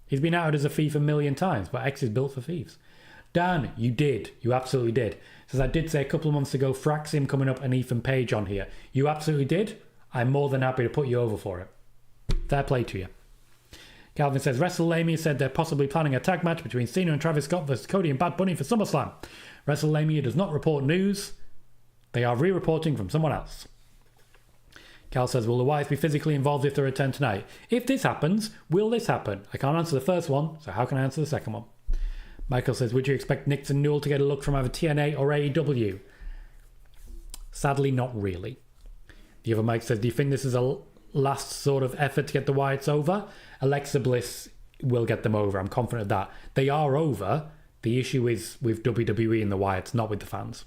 S1: He's been outed as a thief a million times, but X is built for thieves. Dan, you did. You absolutely did. Says, I did say a couple of months ago, Fraxim coming up and Ethan Page on here. You absolutely did. I'm more than happy to put you over for it. Fair play to you. Calvin says, WrestleMania said they're possibly planning a tag match between Cena and Travis Scott versus Cody and Bad Bunny for SummerSlam. WrestleMania does not report news. They are re-reporting from someone else. Cal says, will the Wyatts be physically involved if they return tonight? If this happens, will this happen? I can't answer the first one, so how can I answer the second one? Michael says, would you expect Nix and Newell to get a look from either TNA or AEW? Sadly, not really. The other Mike says, do you think this is a last sort of effort to get the Wyatts over? Alexa Bliss will get them over. I'm confident of that. They are over. The issue is with WWE and the Wyatts, not with the fans.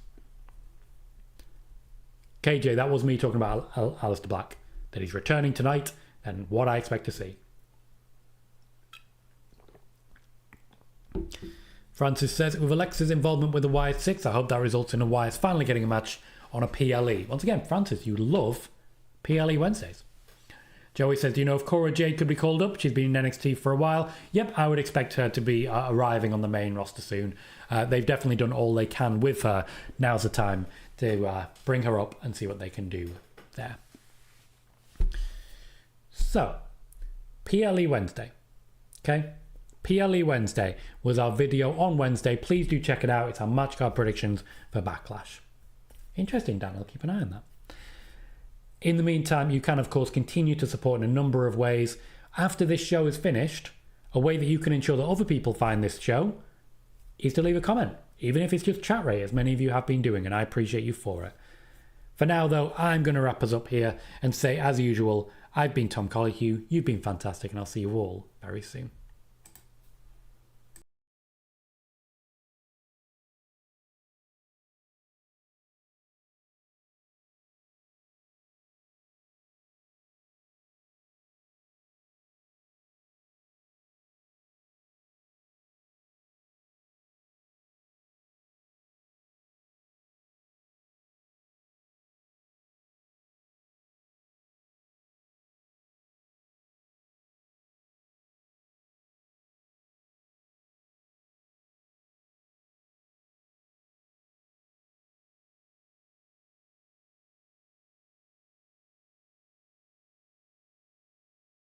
S1: KJ, that was me talking about Aleister Black. That he's returning tonight and what I expect to see. Francis says, with Alexa's involvement with the Wyatt 6, I hope that results in the Wyatts finally getting a match on a PLE. Once again, Francis, you love PLE Wednesdays. Joey says, do you know if Cora Jade could be called up? She's been in NXT for a while. Yep, I would expect her to be arriving on the main roster soon. They've definitely done all they can with her. Now's the time to bring her up and see what they can do there. So, PLE Wednesday. Okay? PLE Wednesday was our video on Wednesday. Please do check it out. It's our match card predictions for Backlash. Interesting, Dan. I'll keep an eye on that. In the meantime, you can, of course, continue to support in a number of ways. After this show is finished, a way that you can ensure that other people find this show is to leave a comment, even if it's just chat rate, as many of you have been doing, and I appreciate you for it. For now, though, I'm going to wrap us up here and say, as usual, I've been Tom Colohue, you've been fantastic, and I'll see you all very soon.